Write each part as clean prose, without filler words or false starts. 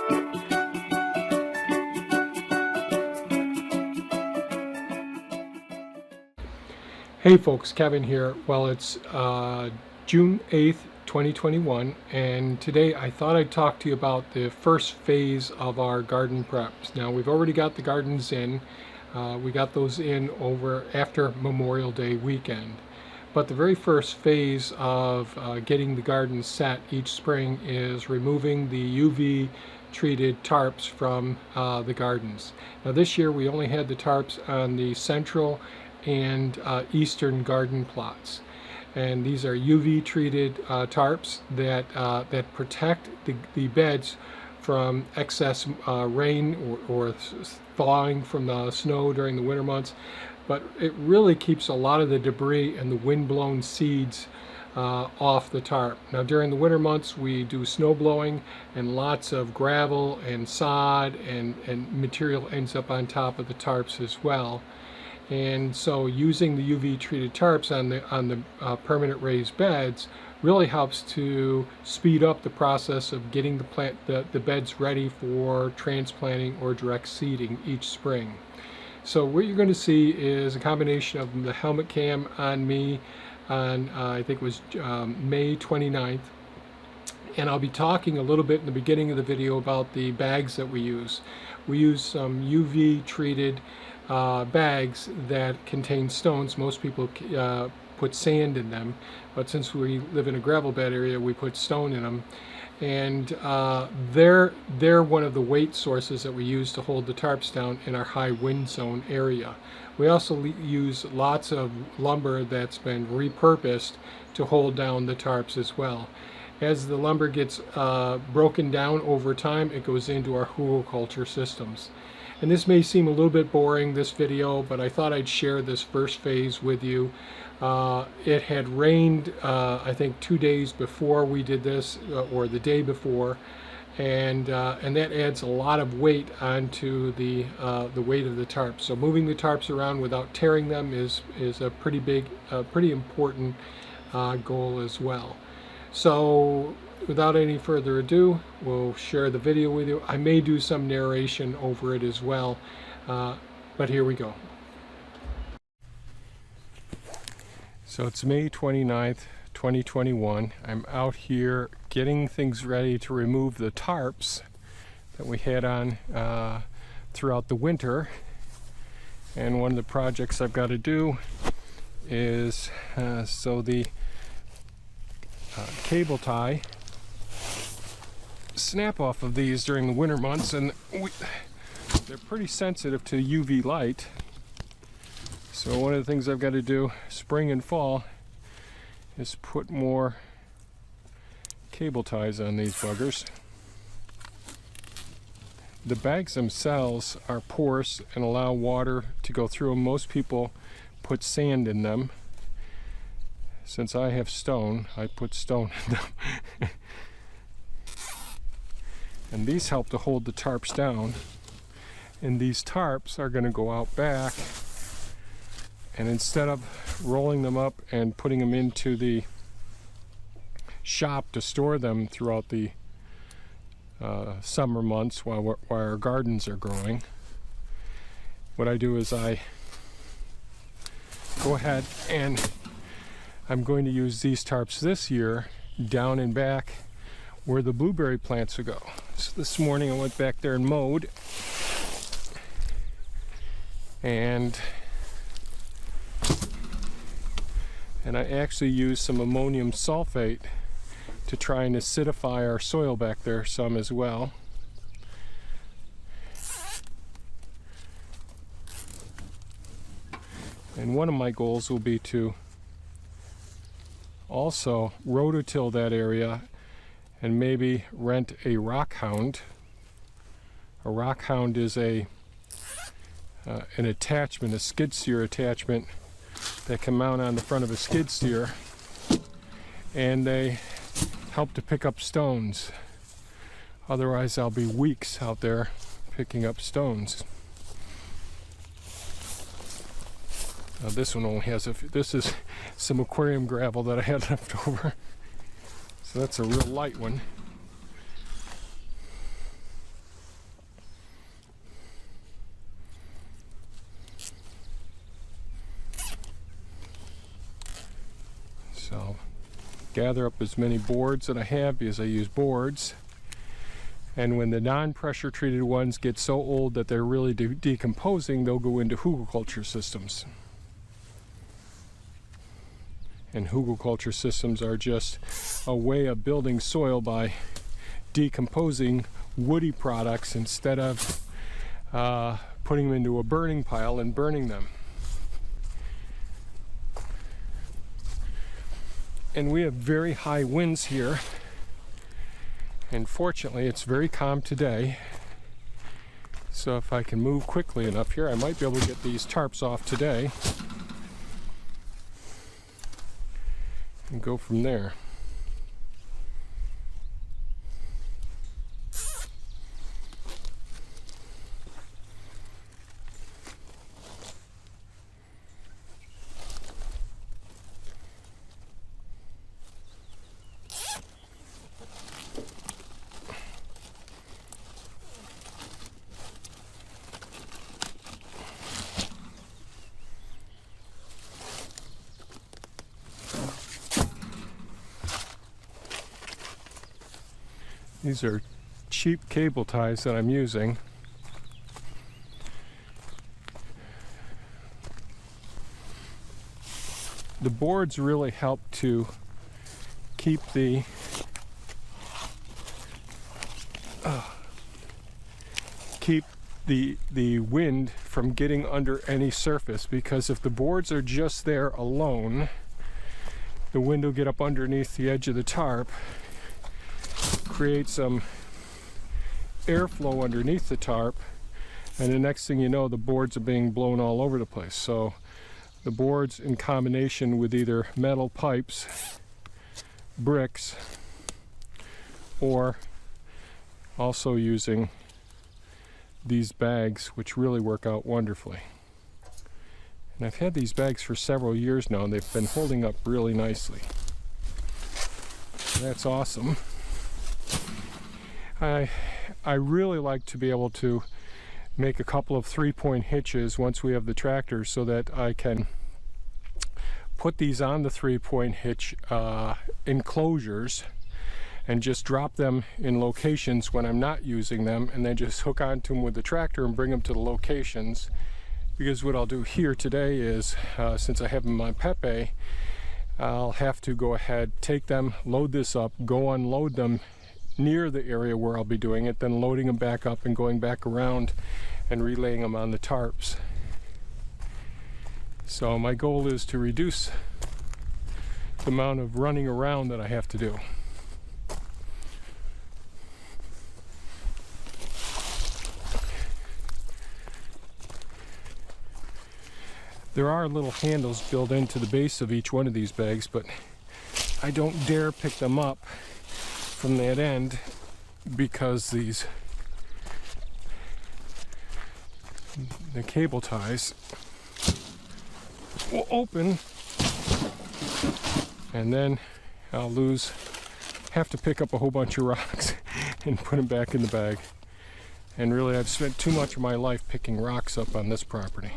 Hey folks, Kevin here. Well, it's June 8th, 2021, and today I thought I'd talk to you about the first phase of our garden preps. Now, we've already got the gardens in. We got those in over after Memorial Day weekend. But the very first phase of getting the garden set each spring is removing the UV treated tarps from the gardens. Now this year we only had the tarps on the central and eastern garden plots, and these are UV treated tarps that protect the beds from excess rain or thawing from the snow during the winter months, but it really keeps a lot of the debris and the wind-blown seeds off the tarp. Now during the winter months we do snow blowing, and lots of gravel and sod and material ends up on top of the tarps as well. And so using the UV treated tarps on the permanent raised beds really helps to speed up the process of getting the beds ready for transplanting or direct seeding each spring. So what you're going to see is a combination of the helmet cam on me on I think it was May 29th, and I'll be talking a little bit in the beginning of the video about the bags that we use. We use some UV treated bags that contain stones. Most people put sand in them, but since we live in a gravel bed area, we put stone in them, and they're one of the weight sources that we use to hold the tarps down in our high wind zone area. We also use lots of lumber that's been repurposed to hold down the tarps as well. As the lumber gets broken down over time, it goes into our hugelkultur systems. And this may seem a little bit boring, this video, but I thought I'd share this first phase with you. It had rained, I think 2 days before we did this, or the day before, and that adds a lot of weight onto the weight of the tarps. So moving the tarps around without tearing them is a pretty big, pretty important goal as well. So without any further ado, we'll share the video with you. I may do some narration over it as well, but here we go. So it's May 29th, 2021. I'm out here getting things ready to remove the tarps that we had on throughout the winter. And one of the projects I've got to do is so the cable tie snap off of these during the winter months, and they're pretty sensitive to UV light. So one of the things I've got to do spring and fall is put more cable ties on these buggers. The bags themselves are porous and allow water to go through them. Most people put sand in them. Since I have stone, I put stone in them. And these help to hold the tarps down. And these tarps are going to go out back, and instead of rolling them up and putting them into the shop to store them throughout the summer months while our gardens are growing, what I do is I go ahead and I'm going to use these tarps this year down and back where the blueberry plants will go. So this morning I went back there and mowed, and I actually used some ammonium sulfate to try and acidify our soil back there some as well. And one of my goals will be to also rototill that area and maybe rent a rock hound. A rock hound is an attachment, a skid steer attachment that can mount on the front of a skid steer, and they help to pick up stones. Otherwise I'll be weeks out there picking up stones. Now this one only has this is some aquarium gravel that I had left over. So that's a real light one. So gather up as many boards that I have because I use boards. And when the non-pressure treated ones get so old that they're really decomposing, they'll go into hugelkultur systems. And hugelkultur systems are just a way of building soil by decomposing woody products instead of putting them into a burning pile and burning them. And we have very high winds here. And fortunately, it's very calm today. So if I can move quickly enough here, I might be able to get these tarps off today and go from there. These are cheap cable ties that I'm using. The boards really help to keep the wind from getting under any surface, because if the boards are just there alone, the wind will get up underneath the edge of the tarp, create some airflow underneath the tarp, and the next thing you know, the boards are being blown all over the place. So the boards, in combination with either metal pipes, bricks, or also using these bags, which really work out wonderfully. And I've had these bags for several years now, and they've been holding up really nicely. That's awesome. I really like to be able to make a couple of 3-point hitches once we have the tractor, so that I can put these on the 3-point hitch enclosures and just drop them in locations when I'm not using them, and then just hook onto them with the tractor and bring them to the locations. Because what I'll do here today is, since I have them on Pepe, I'll have to go ahead, take them, load this up, go unload them near the area where I'll be doing it, then loading them back up and going back around and relaying them on the tarps. So my goal is to reduce the amount of running around that I have to do. There are little handles built into the base of each one of these bags, but I don't dare pick them up from that end, because the cable ties will open, and then I'll have to pick up a whole bunch of rocks and put them back in the bag. And really, I've spent too much of my life picking rocks up on this property.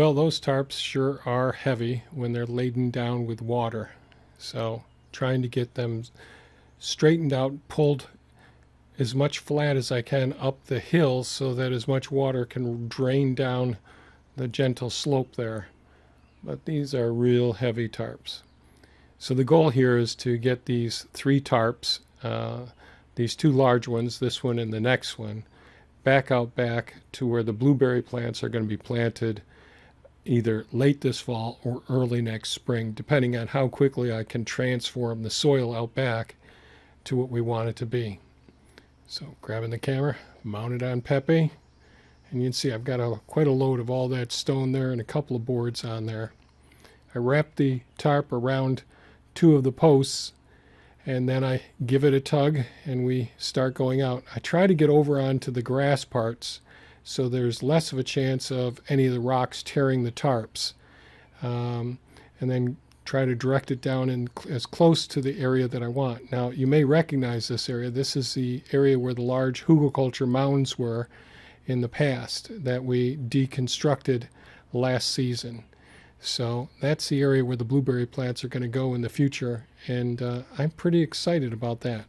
Well, those tarps sure are heavy when they're laden down with water. So trying to get them straightened out, pulled as much flat as I can up the hill so that as much water can drain down the gentle slope there. But these are real heavy tarps. So the goal here is to get these 3 tarps, these 2 large ones, this one and the next one, back out back to where the blueberry plants are going to be planted either late this fall or early next spring, depending on how quickly I can transform the soil out back to what we want it to be. So grabbing the camera, mounted on Pepe, and you can see I've got quite a load of all that stone there and a couple of boards on there. I wrap the tarp around 2 of the posts, and then I give it a tug and we start going out. I try to get over onto the grass parts so there's less of a chance of any of the rocks tearing the tarps, and then try to direct it down in as close to the area that I want. Now you may recognize this area. This is the area where the large hugelkultur mounds were in the past that we deconstructed last season. So that's the area where the blueberry plants are going to go in the future, and I'm pretty excited about that.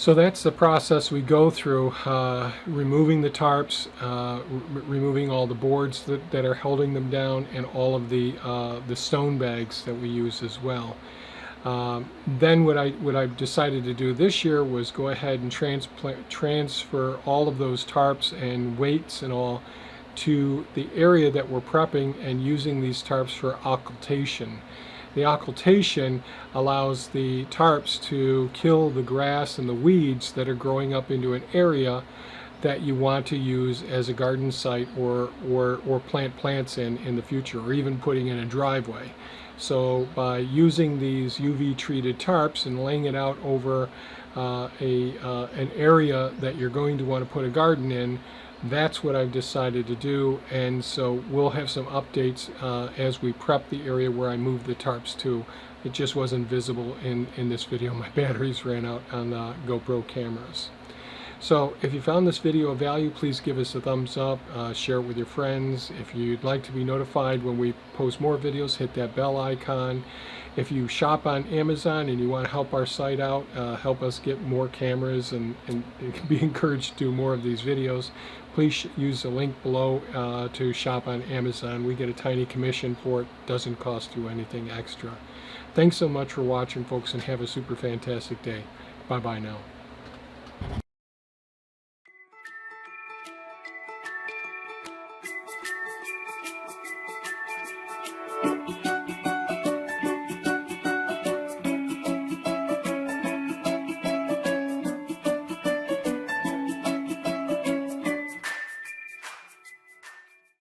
So that's the process we go through, removing the tarps, removing all the boards that are holding them down, and all of the stone bags that we use as well. Then what I decided to do this year was go ahead and transfer all of those tarps and weights and all to the area that we're prepping and using these tarps for occultation. The occultation allows the tarps to kill the grass and the weeds that are growing up into an area that you want to use as a garden site or plant plants in the future, or even putting in a driveway. So by using these UV treated tarps and laying it out over an area that you're going to want to put a garden in, that's what I've decided to do. And so we'll have some updates as we prep the area where I moved the tarps to. It just wasn't visible in this video. My batteries ran out on the GoPro cameras. So if you found this video of value, please give us a thumbs up, share it with your friends. If you'd like to be notified when we post more videos, hit that bell icon. If you shop on Amazon and you want to help our site out, help us get more cameras and be encouraged to do more of these videos, please use the link below to shop on Amazon. We get a tiny commission for it. Doesn't cost you anything extra. Thanks so much for watching, folks, and have a super fantastic day. Bye-bye now.